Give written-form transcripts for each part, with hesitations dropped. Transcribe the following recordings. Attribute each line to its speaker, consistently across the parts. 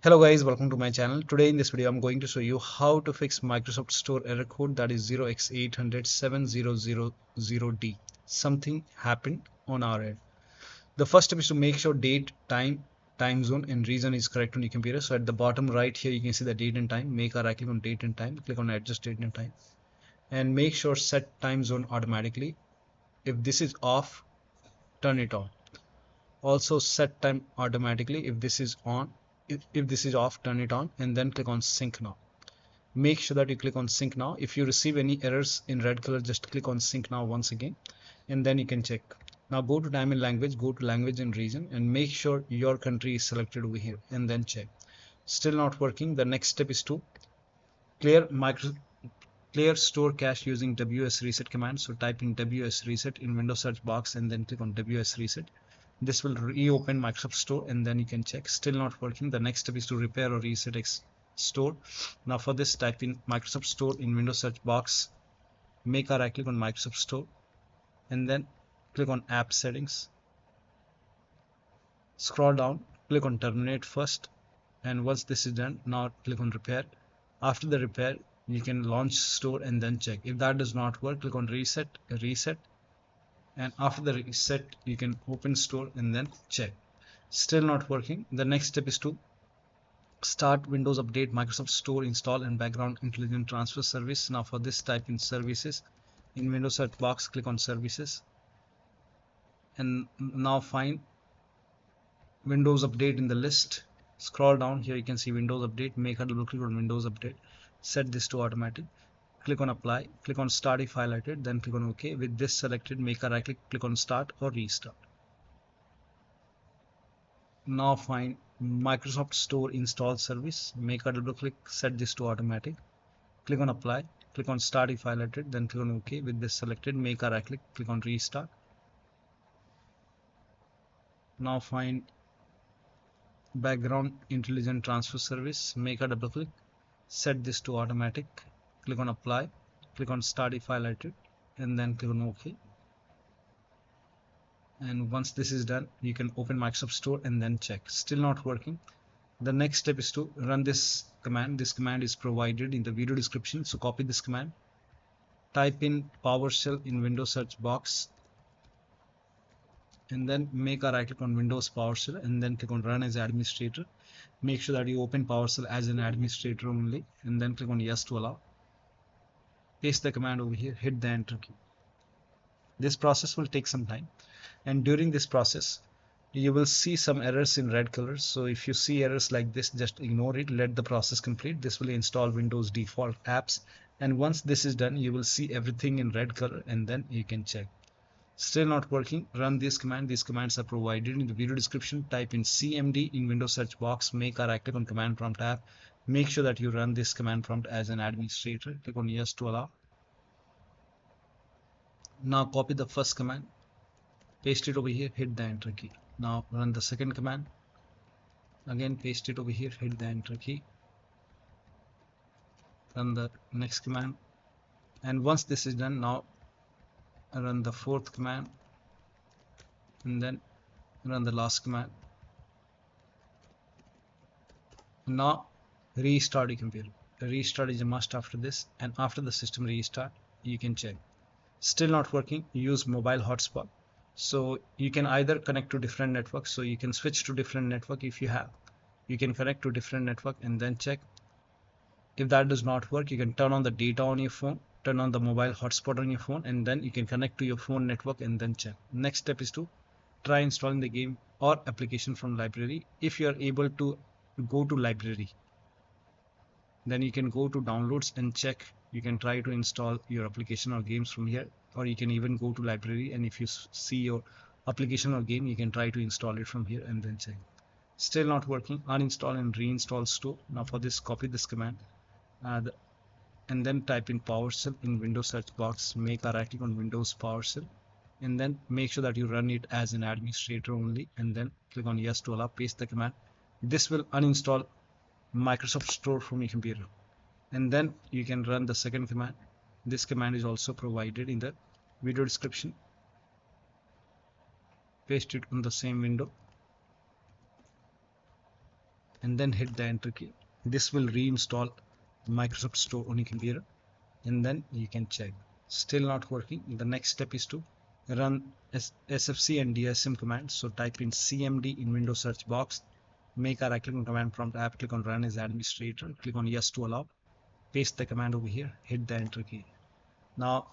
Speaker 1: Hello guys, welcome to my channel. Today in this video I'm going to show you how to fix Microsoft Store error code that is 0x8007000D. Something happened on our end. The first step is to make sure date, time zone and region is correct on your computer. So at the bottom right here you can see the date and time. Make a right click on date and time, click on adjust date and time, and make sure set time zone automatically. If this is off, turn it on. Also set time automatically if this is on. If this is off, turn it on, and then click on sync now. Make sure that you click on sync now. If you receive any errors in red color, just click on sync now once again, and then you can check. Now go to time and language, go to language and region, and make sure your country is selected over here, and then check. Still not working. The next step is to clear store cache using ws reset command. So type in ws reset in Windows search box and then click on ws reset. This will reopen Microsoft Store, and then you can check. Still not working. The next step is to repair or reset Store. Now for this, type in Microsoft Store in Windows search box, make a right click on Microsoft Store, and then click on app settings. Scroll down, click on terminate first, and once this is done, now click on repair. After the repair, you can launch store and then check. If that does not work, click on reset, and after the reset you can open store and then check. Still not working. The next step is to start Windows Update Microsoft Store install and background intelligent transfer service. Now for this, type in services in Windows search box, click on services, and now find Windows Update in the list. Scroll down, here you can see Windows Update. Make a double click on Windows Update, set this to automatic, click on apply, click on start if highlighted, then click on OK. With this selected, make a right click on start or restart. Now find Microsoft Store install service, make a double click, set this to automatic, click on apply, click on start if highlighted, then click on OK. With this selected, make a right click on restart. Now find background intelligent transfer service, make a double click, set this to automatic, click on apply, click on start if highlighted, and then click on OK. And once this is done, you can open Microsoft Store and then check. Still not working. The next step is to run this command. This command is provided in the video description, so copy this command, type in PowerShell in Windows search box, and then make a right click on Windows PowerShell and then click on run as administrator. Make sure that you open PowerShell as an administrator only, and then click on yes to allow. Paste the command over here, hit the enter key. This process will take some time, and during this process you will see some errors in red colors. So if you see errors like this, just ignore it, let the process complete. This will install Windows default apps, and once this is done, you will see everything in red color, and then you can check. Still not working. Run this command. These commands are provided in the video description. Type in cmd in Windows search box, make a right click on command prompt app. Make sure that you run this command prompt as an administrator. Click on yes to allow. Now copy the first command, paste it over here, hit the enter key. Now run the second command, again paste it over here, hit the enter key, run the next command, and once this is done, now run the fourth command, and then run the last command. Now restart your computer. Restart is a must after this, and after the system restart you can check. Still not working. Use mobile hotspot. So you can either connect to different networks, so you can switch to different network. If you have, you can connect to different network and then check. If that does not work, you can turn on the data on your phone, turn on the mobile hotspot on your phone, and then you can connect to your phone network and then check. Next step is to try installing the game or application from library. If you are able to go to library, then you can go to downloads and check. You can try to install your application or games from here, or you can even go to library, and if you see your application or game, you can try to install it from here and then check. Still not working. Uninstall and reinstall store. Now for this, copy this command, and then type in PowerShell in Windows search box, make a right click on Windows PowerShell, and then make sure that you run it as an administrator only, and then click on yes to allow. Paste the command. This will uninstall Microsoft Store from your computer, and then you can run the second command. This command is also provided in the video description. Paste it on the same window, and then hit the enter key. This will reinstall Microsoft Store on your computer, and then you can check. Still not working. The next step is to run sfc and dsm commands. So type in cmd in Windows search box, make a right-click on command prompt app, click on run as administrator, click on yes to allow, paste the command over here, hit the enter key. Now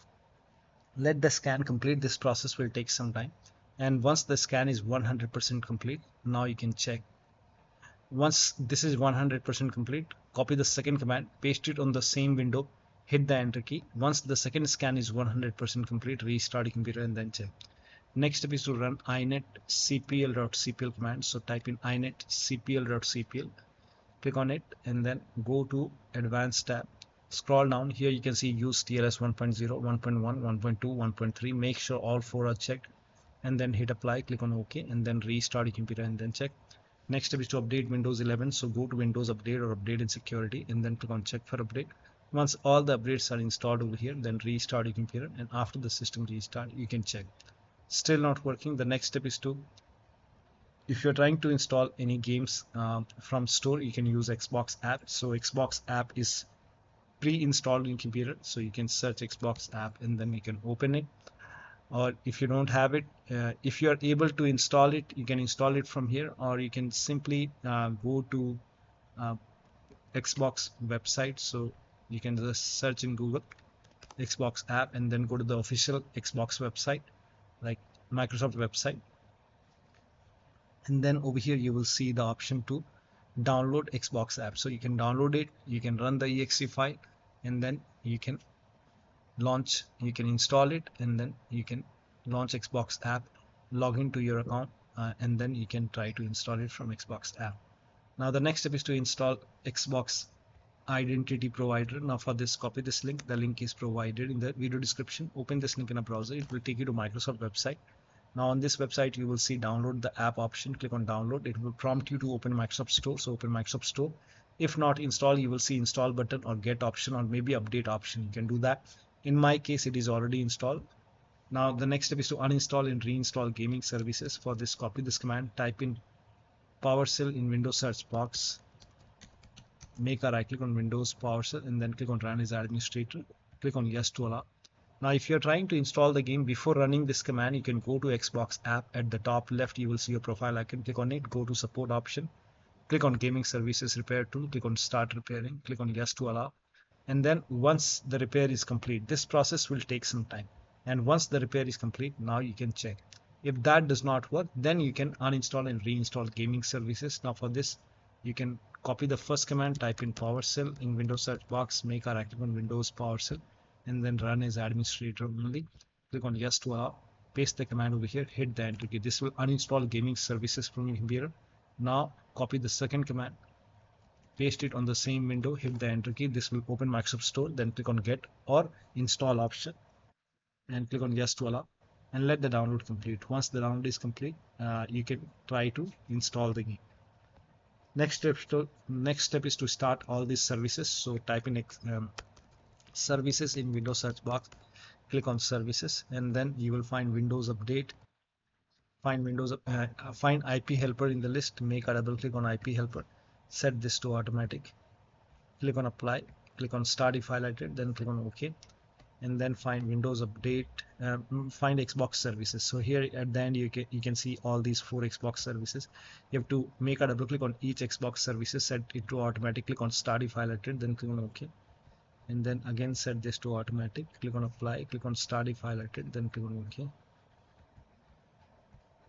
Speaker 1: let the scan complete. This process will take some time, and once the scan is 100% complete, now you can check. Once this is 100% complete, copy the second command, paste it on the same window, hit the enter key. Once the second scan is 100% complete, restart your computer and then check. Next step is to run inet cpl.cpl command. So type in inet cpl.cpl, click on it, and then go to advanced tab. Scroll down. Here you can see use TLS 1.0, 1.1, 1.2, 1.3. Make sure all 4 are checked, and then hit apply, click on OK, and then restart your computer and then check. Next step is to update Windows 11. So go to Windows Update or Update in Security, and then click on check for update. Once all the updates are installed over here, then restart your computer, and after the system restart, you can check. Still not working. The next step is to, if you're trying to install any games from store, you can use Xbox app. So Xbox app is pre-installed in computer, so you can search Xbox app and then you can open it. Or if you don't have it, if you are able to install it, you can install it from here, or you can simply go to Xbox website. So you can just search in Google Xbox app and then go to the official Xbox website, like Microsoft website, and then over here you will see the option to download Xbox app. So you can download it, you can run the exe file, and then you can launch, you can install it, and then you can launch Xbox app, log into your account, and then you can try to install it from Xbox app. Now the next step is to install Xbox identity provider. Now for this, copy this link. The link is provided in the video description. Open this link in a browser. It will take you to Microsoft website. Now on this website you will see download the app option. Click on download. It will prompt you to open Microsoft Store. So open Microsoft Store. If not install, you will see install button or get option or maybe update option. You can do that. In my case it is already installed. Now the next step is to uninstall and reinstall gaming services. For this, copy this command, type in Powershell in Windows search box, make a right click on Windows Powershell, and then click on run as administrator, click on yes to allow. Now if you're trying to install the game, before running this command, you can go to Xbox app. At the top left you will see your profile icon. Click on it, go to support option, click on gaming services repair tool, click on start repairing, click on yes to allow, and then once the repair is complete, this process will take some time, and once the repair is complete, now you can check. If that does not work, then you can uninstall and reinstall gaming services. Now for this, you can copy the first command, type in Powershell in Windows search box, make a right click on Windows Powershell, and then run as administrator only, click on yes to allow, paste the command over here, hit the enter key. This will uninstall gaming services from your computer. Now copy the second command, paste it on the same window, hit the enter key. This will open Microsoft Store. Then click on get or install option and click on yes to allow, and let the download complete. Once the download is complete, you can try to install the game. Next step is to start all these services. So type in services in Windows search box, click on services, and then you will find Windows Update. Find IP helper in the list, make a double click on IP helper, set this to automatic, click on apply, click on start if highlighted, then click on OK, and then find Windows Update, find Xbox services. So here at the end you can see all these 4 Xbox services. You have to make a double click on each Xbox services, set it to automatic, click on start if highlighted, then click on OK, and then again set this to automatic, click on apply, click on start if highlighted, then click on OK,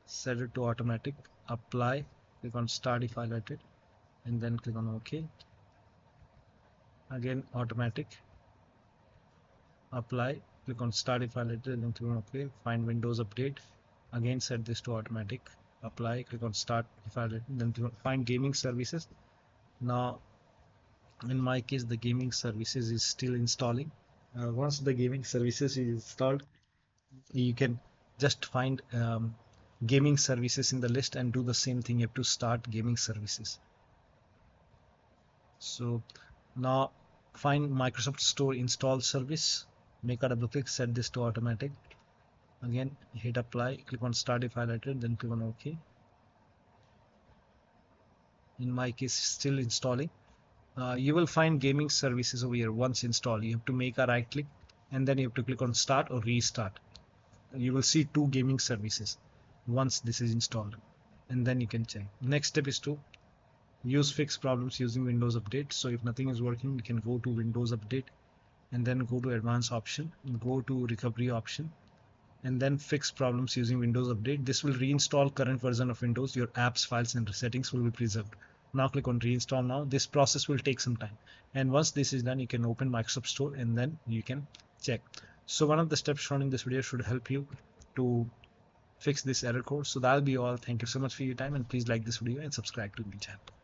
Speaker 1: set it to automatic, apply, click on start if highlighted, and then click on OK, again automatic, apply, click on start if highlighted, then click on OK, find Windows Update, again set this to automatic, apply, click on start if highlighted, then find gaming services. Now in my case the gaming services is still installing. Once the gaming services is installed, you can just find gaming services in the list and do the same thing. You have to start gaming services. So now find Microsoft Store install service, make a double click, set this to automatic, again hit apply, click on start if highlighted, then click on OK, In my case, still installing. You will find gaming services over here. Once installed, you have to make a right click and then you have to click on start or restart. You will see 2 gaming services once this is installed, and then you can check. Next step is to use fix problems using Windows Update. So if nothing is working, you can go to Windows Update and then go to advanced option, go to recovery option, and then fix problems using Windows Update. This will reinstall current version of Windows. Your apps, files, and settings will be preserved. Now click on reinstall now. This process will take some time, and once this is done, you can open Microsoft Store and then you can check. So one of the steps shown in this video should help you to fix this error code. So that'll be all. Thank you so much for your time, and please like this video and subscribe to the channel.